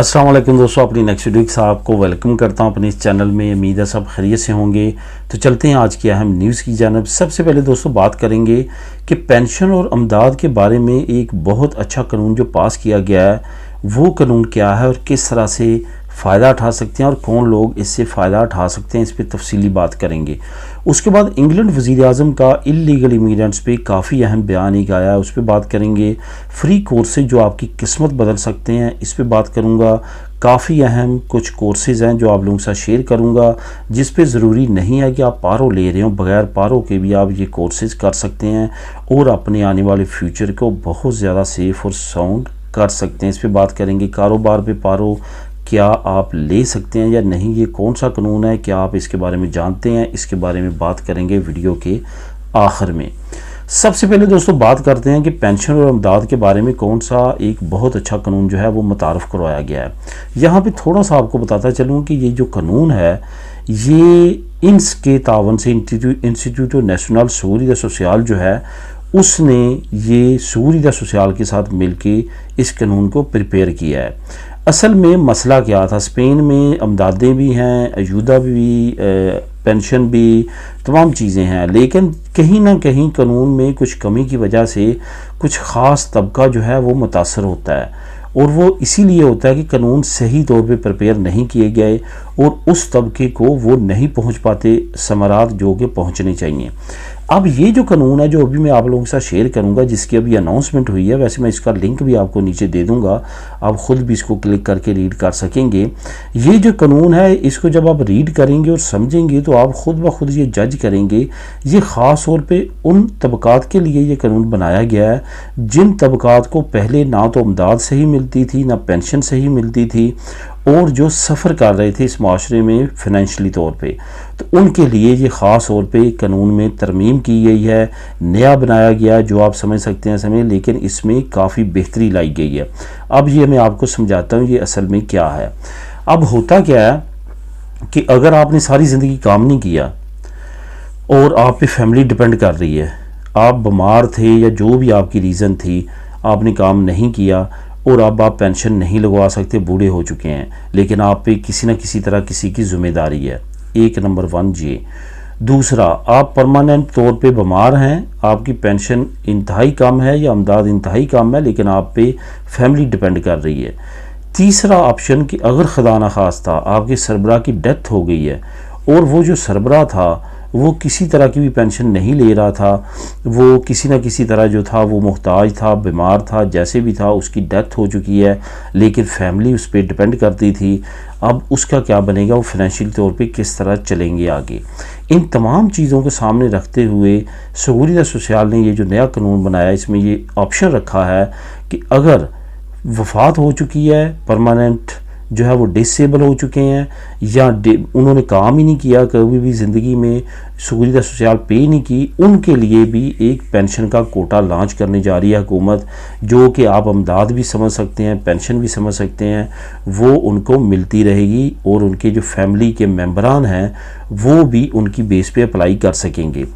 अस्सलाम वालेकुम दोस्तों, अपनी नेक्स्ट वीडियो के साथ आपको वेलकम करता हूं अपने इस चैनल में। उम्मीद है सब खैरियत से होंगे। तो चलते हैं आज की अहम न्यूज़ की जानिब। सबसे पहले दोस्तों बात करेंगे कि पेंशन और अमदाद के बारे में एक बहुत अच्छा कानून जो पास किया गया है वो कानून क्या है और किस तरह से फ़ायदा उठा सकते हैं और कौन लोग इससे फ़ायदा उठा सकते हैं, इस पर तफसीली बात करेंगे। उसके बाद इंग्लैंड वज़ीर आज़म का इल्लीगल इमिग्रेंट्स पे काफ़ी अहम बयान एक आया है, उस पर बात करेंगे। फ्री कोर्सेज जो आपकी किस्मत बदल सकते हैं, इस पर बात करूँगा। काफ़ी अहम कुछ कोर्सेज़ हैं जो आप लोगों के साथ शेयर करूँगा, जिस पे ज़रूरी नहीं है कि आप पारो ले रहे हो, बग़ैर पारो के भी आप ये कोर्सेज़ कर सकते हैं और अपने आने वाले फ्यूचर को बहुत ज़्यादा सेफ़ और साउंड कर सकते हैं। इस पर बात करेंगे। कारोबार पे पारो क्या आप ले सकते हैं या नहीं, ये कौन सा कानून है, क्या आप इसके बारे में जानते हैं, इसके बारे में बात करेंगे वीडियो के आखिर में। सबसे पहले दोस्तों बात करते हैं कि पेंशन और अमदाद के बारे में कौन सा एक बहुत अच्छा कानून जो है वो मुतारफ़ करवाया गया है। यहाँ पे थोड़ा सा आपको बताता चलूँ कि ये जो कानून है ये इंस के तावन से इंस्टीट्यूट नेशनल सूरिया सोशल जो है उसने ये सूरिया सोशल के साथ मिलके इस कानून को प्रिपेयर किया है। असल में मसला क्या था, स्पेन में अमदादें भी हैं, अयूदा भी, पेंशन भी, तमाम चीज़ें हैं, लेकिन कहीं ना कहीं कानून में कुछ कमी की वजह से कुछ ख़ास तबका जो है वो मुतासर होता है और वो इसीलिए होता है कि कानून सही तौर पे प्रिपेयर नहीं किए गए और उस तबके को वो नहीं पहुंच पाते समरात जो कि पहुंचने चाहिए। अब ये जो कानून है जो अभी मैं आप लोगों के साथ शेयर करूंगा, जिसकी अभी अनाउंसमेंट हुई है, वैसे मैं इसका लिंक भी आपको नीचे दे दूंगा, आप ख़ुद भी इसको क्लिक करके रीड कर सकेंगे। ये जो कानून है इसको जब आप रीड करेंगे और समझेंगे तो आप ख़ुद ब खुद ये जज करेंगे ये ख़ास तौर पे उन तबकात के लिए ये कानून बनाया गया है जिन तबकात को पहले ना तो अमदाद सही मिलती थी ना पेंशन सही मिलती थी और जो सफ़र कर रहे थे इस माशरे में फाइनेंशली तौर पे, तो उनके लिए ये ख़ास तौर पे कानून में तरमीम की गई है, नया बनाया गया जो आप समझ सकते हैं समय, लेकिन इसमें काफ़ी बेहतरी लाई गई है। अब ये मैं आपको समझाता हूँ ये असल में क्या है। अब होता क्या है कि अगर आपने सारी ज़िंदगी काम नहीं किया और आप पे फैमिली डिपेंड कर रही है, आप बीमार थे या जो भी आपकी रीज़न थी, आपने काम नहीं किया और अब आप पेंशन नहीं लगवा सकते, बूढ़े हो चुके हैं, लेकिन आप पे किसी न किसी तरह किसी की ज़िम्मेदारी है, एक नंबर 1 ये। दूसरा, आप परमानेंट तौर पे बीमार हैं, आपकी पेंशन इंतहाई कम है या अमदाद इंतहाई कम है, लेकिन आप पे फैमिली डिपेंड कर रही है। तीसरा ऑप्शन कि अगर खुदा न खास्ता आपके सरबराह की डेथ हो गई है और वो जो सरबराह था वो किसी तरह की भी पेंशन नहीं ले रहा था, वो किसी न किसी तरह जो था वो मुहताज था, बीमार था, जैसे भी था, उसकी डेथ हो चुकी है, लेकिन फैमिली उस पर डिपेंड करती थी। अब उसका क्या बनेगा, वो फाइनेंशियल तौर पे किस तरह चलेंगे आगे। इन तमाम चीज़ों को सामने रखते हुए सूरिया सोशल ने ये जो नया कानून बनाया इसमें ये ऑप्शन रखा है कि अगर वफ़ात हो चुकी है, परमानेंट जो है वो डिसेबल हो चुके हैं या उन्होंने काम ही नहीं किया कभी भी ज़िंदगी में, सूरिया सोशल पे नहीं की, उनके लिए भी एक पेंशन का कोटा लॉन्च करने जा रही है हुकूमत, जो कि आप अमदाद भी समझ सकते हैं, पेंशन भी समझ सकते हैं, वो उनको मिलती रहेगी और उनके जो फैमिली के मेंबरान हैं वो भी उनकी बेस पे अप्लाई कर सकेंगे।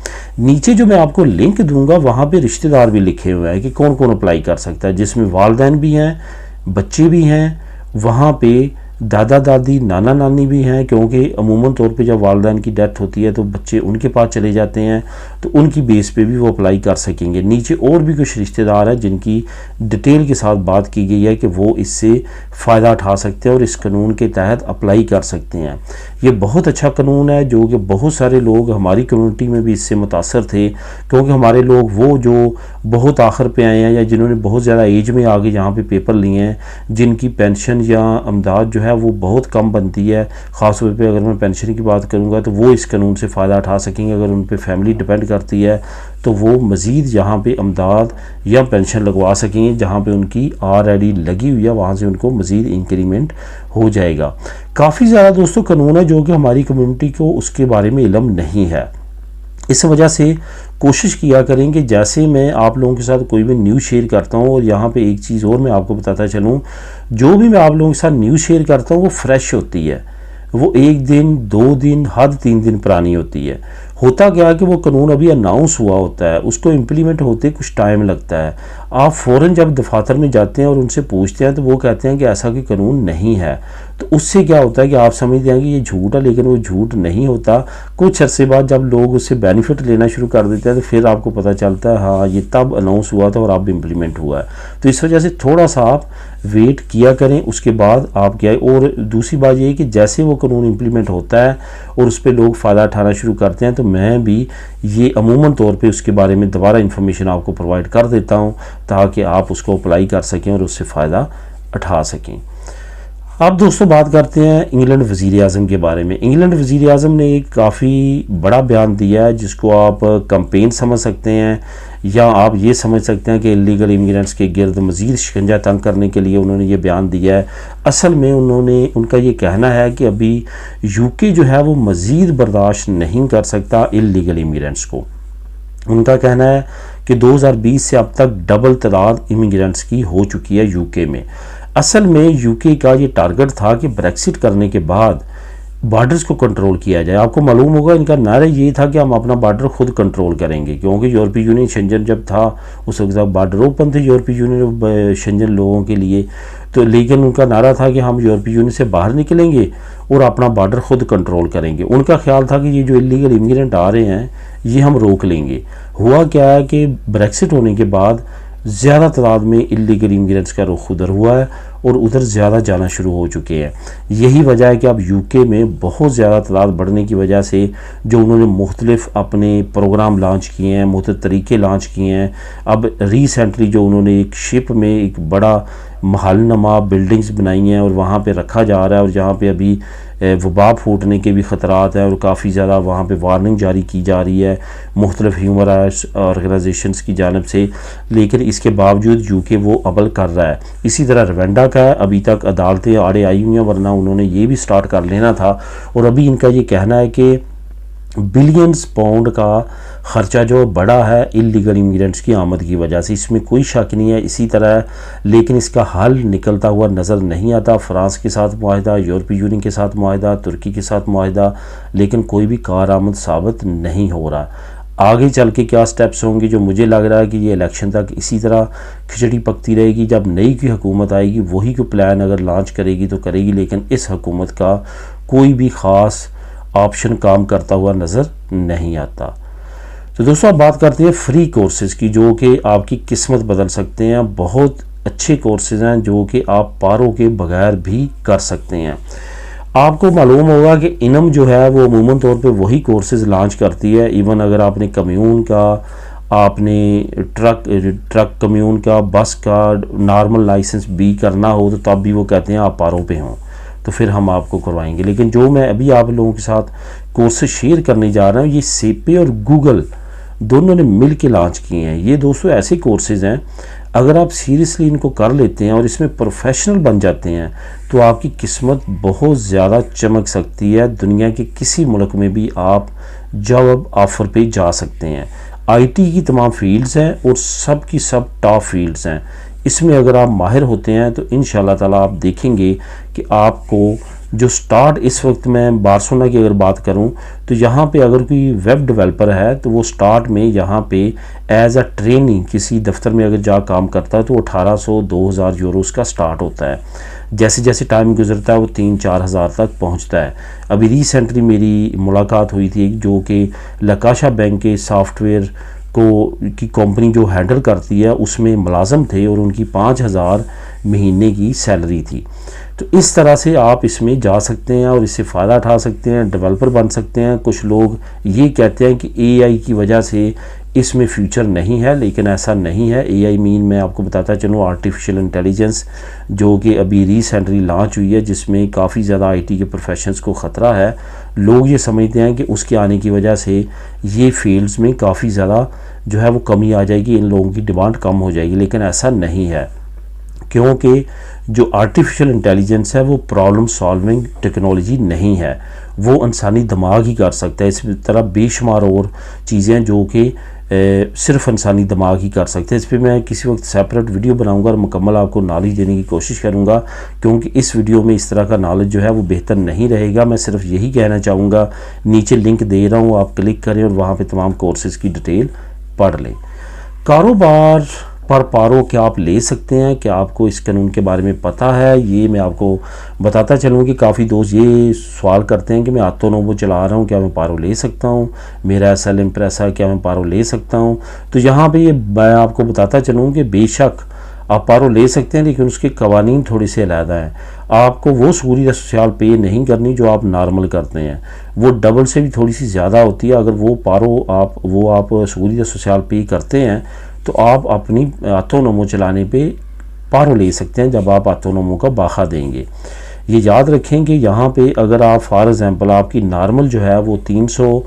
नीचे जो मैं आपको लिंक दूंगा वहाँ पे रिश्तेदार भी लिखे हुए हैं कि कौन कौन अप्लाई कर सकता है, जिसमें वालिदैन भी हैं, बच्चे भी हैं, वहाँ पे दादा दादी नाना नानी भी हैं, क्योंकि अमूमन तौर पे जब वालिदैन की डेथ होती है तो बच्चे उनके पास चले जाते हैं, तो उनकी बेस पे भी वो अप्लाई कर सकेंगे। नीचे और भी कुछ रिश्तेदार हैं जिनकी डिटेल के साथ बात की गई है कि वो इससे फ़ायदा उठा सकते हैं और इस कानून के तहत अप्लाई कर सकते हैं। ये बहुत अच्छा कानून है जो कि बहुत सारे लोग हमारी कम्युनिटी में भी इससे मुतासर थे, क्योंकि हमारे लोग वो जो बहुत आखिर पे आए हैं या जिन्होंने बहुत ज़्यादा एज में आगे यहाँ पे पेपर लिए हैं, जिनकी पेंशन या अमदाद जो है वो बहुत कम बनती है, ख़ास तौर पे अगर मैं पेंशन की बात करूँगा तो वो इस कानून से फ़ायदा उठा सकेंगे। अगर उन पे फैमिली डिपेंड करती है तो वो मज़ीद यहाँ पे अमदाद या पेंशन लगवा सकेंगे, जहाँ पे उनकी ऑलरेडी लगी हुई है वहाँ से उनको मज़ीद इंक्रीमेंट हो जाएगा। काफ़ी ज़्यादा दोस्तों कानून है जो कि हमारी कम्युनिटी को उसके बारे में इल्म नहीं है, इस वजह से कोशिश किया करें कि जैसे मैं आप लोगों के साथ कोई भी न्यूज़ शेयर करता हूं, और यहाँ पे एक चीज़ और मैं आपको बताता चलूँ, जो भी मैं आप लोगों के साथ न्यूज़ शेयर करता हूँ वो फ्रेश होती है, वो 1 दिन 2 दिन हद 3 दिन पुरानी होती है। होता क्या है कि वो कानून अभी अनाउंस हुआ होता है, उसको इम्प्लीमेंट होते कुछ टाइम लगता है। आप फ़ौरन जब दफातर में जाते हैं और उनसे पूछते हैं तो वो कहते हैं कि ऐसा कोई कानून नहीं है। तो उससे क्या होता है कि आप समझते हैं कि ये झूठ है, लेकिन वो झूठ नहीं होता। कुछ अरसे बाद जब लोग उससे बेनिफिट लेना शुरू कर देते हैं तो फिर आपको पता चलता है हाँ ये तब अनाउंस हुआ था और अब इम्प्लीमेंट हुआ है। तो इस वजह से थोड़ा सा आप वेट किया करें, उसके बाद आप क्या है। और दूसरी बात ये है कि जैसे वो कानून इम्प्लीमेंट होता है और उस पर लोग फ़ायदा उठाना शुरू करते हैं तो मैं भी ये अमूमन तौर पे उसके बारे में दोबारा इन्फॉर्मेशन आपको प्रोवाइड कर देता हूँ ताकि आप उसको अप्लाई कर सकें और उससे फ़ायदा उठा सकें। अब दोस्तों बात करते हैं इंग्लैंड वज़ीर आज़म के बारे में। इंग्लैंड वज़ीर आज़म ने एक काफ़ी बड़ा बयान दिया है जिसको आप कैंपेन समझ सकते हैं या आप ये समझ सकते हैं कि इलीगल इमिग्रेंट्स के गिर्द मज़ीद शिकंजा तंग करने के लिए उन्होंने ये बयान दिया है। असल में उनका ये कहना है कि अभी यूके जो है वो मज़ीद बर्दाश्त नहीं कर सकता इलीगल इमिग्रेंट्स को। उनका कहना है कि 2020 से अब तक डबल तादाद इमिग्रेंट्स की हो चुकी है यूके में। असल में यूके का ये टारगेट था कि ब्रेक्सिट करने के बाद बॉर्डर्स को कंट्रोल किया जाए। आपको मालूम होगा इनका नारा ये था कि हम अपना बॉर्डर खुद कंट्रोल करेंगे, क्योंकि यूरोपीय यूनियन शेंजन जब था उस वक्त बॉर्डर ओपन थे यूरोपीय यूनियन शेंजन लोगों के लिए। तो लेकिन उनका नारा था कि हम यूरोपीय यूनियन से बाहर निकलेंगे और अपना बॉर्डर खुद कंट्रोल करेंगे। उनका ख्याल था कि ये जो इलीगल इमिग्रेंट आ रहे हैं ये हम रोक लेंगे। हुआ क्या है कि ब्रेक्सिट होने के बाद ज़्यादा तादाद में इलीगल इमिग्रेंट्स का रुख उधर हुआ है और उधर ज़्यादा जाना शुरू हो चुके हैं। यही वजह है कि अब यूके में बहुत ज़्यादा तादाद बढ़ने की वजह से जो उन्होंने मुख्तलिफ अपने प्रोग्राम लॉन्च किए हैं, मुख्तलिफ तरीके लॉन्च किए हैं। अब रिसेंटली जो उन्होंने एक शिप में एक बड़ा महलनुमा बिल्डिंग्स बनाई हैं और वहाँ पे रखा जा रहा है और जहाँ पे अभी वबा फूटने के भी ख़तरात हैं और काफ़ी ज़्यादा वहाँ पे वार्निंग जारी की जा रही है मुख्तलिफ ह्यूमन राइट्स ऑर्गेनाइजेशंस की जानिब से। लेकिन इसके बावजूद यूके वो अमल कर रहा है। इसी तरह रवांडा का है, अभी तक अदालतें आड़े आई हुई हैं, वरना उन्होंने ये भी स्टार्ट कर लेना था। और अभी इनका ये कहना है कि बिलियंस पाउंड का ख़र्चा जो बढ़ा है इलीगल इमिग्रेंट्स की आमद की वजह से, इसमें कोई शक नहीं है। इसी तरह लेकिन इसका हल निकलता हुआ नज़र नहीं आता। फ़्रांस के साथ मुआहदा, यूरोपीय यूनियन के साथ मुआहदा, तुर्की के साथ मुआहदा, लेकिन कोई भी कारआमद साबित नहीं हो रहा। आगे चल के क्या स्टेप्स होंगे, जो मुझे लग रहा है कि ये इलेक्शन तक इसी तरह खिचड़ी पकती रहेगी। जब नई की हुकूमत आएगी वही कोई प्लान अगर लॉन्च करेगी तो करेगी, लेकिन इस हुकूमत का कोई भी ख़ास ऑप्शन काम करता हुआ नज़र नहीं आता। तो दोस्तों आप बात करते हैं फ्री कोर्सेज़ की, जो कि आपकी किस्मत बदल सकते हैं। बहुत अच्छे कोर्सेज़ हैं जो कि आप पारों के बगैर भी कर सकते हैं। आपको मालूम होगा कि इनम जो है वो अमूमन तौर पे वही कोर्सेज़ लॉन्च करती है। इवन अगर आपने कम्यून का, आपने ट्रक कम्यून का, बस का नॉर्मल लाइसेंस भी करना हो तो तब भी वो कहते हैं आप पारों पे हों तो फिर हम आपको करवाएंगे। लेकिन जो मैं अभी आप लोगों के साथ कोर्सेज शेयर करने जा रहा हूँ ये सेपे और गूगल दोनों ने मिल के लॉन्च किए हैं। ये दोस्तों ऐसे कोर्सेज हैं अगर आप सीरियसली इनको कर लेते हैं और इसमें प्रोफेशनल बन जाते हैं तो आपकी किस्मत बहुत ज़्यादा चमक सकती है। दुनिया के किसी मुल्क में भी आप जॉब ऑफ़र पे जा सकते हैं। आईटी की तमाम फील्ड्स हैं और सब की सब टॉप फील्ड्स हैं। इसमें अगर आप माहिर होते हैं तो इंशाल्लाह ताला आप देखेंगे कि आपको जो स्टार्ट इस वक्त मैं बार्सिलोना की अगर बात करूं तो यहाँ पे अगर कोई वेब डेवलपर है तो वो स्टार्ट में यहाँ पे एज अ ट्रेनिंग किसी दफ्तर में अगर जा काम करता है तो 1800-2000 यूरोस का स्टार्ट होता है। जैसे जैसे टाइम गुजरता है वो 3-4 हज़ार तक पहुँचता है। अभी रिसेंटली मेरी मुलाकात हुई थी जो कि लकाशा बैंक के सॉफ्टवेयर की कंपनी जो हैंडल करती है उसमें मुलाजम थे और उनकी 5000 महीने की सैलरी थी। तो इस तरह से आप इसमें जा सकते हैं और इससे फ़ायदा उठा सकते हैं, डेवलपर बन सकते हैं। कुछ लोग ये कहते हैं कि एआई की वजह से इसमें फ्यूचर नहीं है, लेकिन ऐसा नहीं है। एआई मीन मैं आपको बताता चलूँ आर्टिफिशियल इंटेलिजेंस जो कि अभी रिसेंटली लॉन्च हुई है, जिसमें काफ़ी ज़्यादा आईटी के प्रोफेशंस को ख़तरा है। लोग ये समझते हैं कि उसके आने की वजह से ये फील्ड्स में काफ़ी ज़्यादा जो है वो कमी आ जाएगी, इन लोगों की डिमांड कम हो जाएगी, लेकिन ऐसा नहीं है। क्योंकि जो आर्टिफिशियल इंटेलिजेंस है वो प्रॉब्लम सॉल्विंग टेक्नोलॉजी नहीं है, वो इंसानी दिमाग ही कर सकता है। इस तरह बेशुमार और चीज़ें जो कि सिर्फ इंसानी दिमाग ही कर सकते हैं। इस पर मैं किसी वक्त सेपरेट वीडियो बनाऊंगा और मुकम्मल आपको नॉलेज देने की कोशिश करूंगा, क्योंकि इस वीडियो में इस तरह का नॉलेज जो है वो बेहतर नहीं रहेगा। मैं सिर्फ यही कहना चाहूँगा, नीचे लिंक दे रहा हूँ, आप क्लिक करें और वहाँ पर तमाम कोर्सेज़ की डिटेल पढ़ लें। कारोबार पर पारो क्या आप ले सकते हैं, क्या आपको इस कानून के बारे में पता है, ये मैं आपको बताता चलूँ कि काफ़ी दोस्त ये सवाल करते हैं कि मैं ऑटोनोमो चला रहा हूँ, क्या मैं पारो ले सकता हूँ, मेरा SL इम्प्रेसा है, क्या मैं पारो ले सकता हूँ। तो यहाँ पे ये मैं आपको बताता चलूँ कि बेशक आप पारो ले सकते हैं, लेकिन उसके कवानीन थोड़े से अलहदा हैं। आपको वो सूरी सोशल पे नहीं करनी जो आप नॉर्मल करते हैं, वो डबल से भी थोड़ी सी ज़्यादा होती है। अगर वो पारो आप सूरी सोशल पे करते हैं तो आप अपनी ऑटोनोमो चलाने पे पारो ले सकते हैं जब आप ऑटोनोमो का बाखा देंगे। ये याद रखें कि यहाँ पे अगर आप फॉर एग्ज़ाम्पल आपकी नॉर्मल जो है वो 300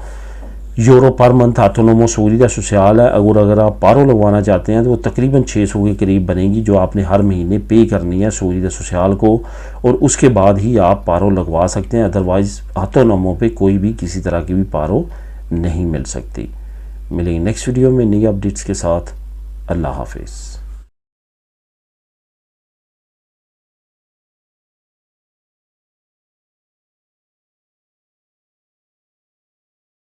यूरो पर मंथ ऑटोनोमो सूरीदा सोशल है, अगर आप पारो लगवाना चाहते हैं तो वो तकरीबन 600 के करीब बनेगी जो आपने हर महीने पे करनी है सूरीदा सोशल को, और उसके बाद ही आप पारो लगवा सकते हैं। अदरवाइज़ ऑटोनोमो पे कोई भी किसी तरह की भी पारो नहीं मिल सकती। मिलेंगे नेक्स्ट वीडियो में नई अपडेट्स के साथ। अल्लाह हाफिज़।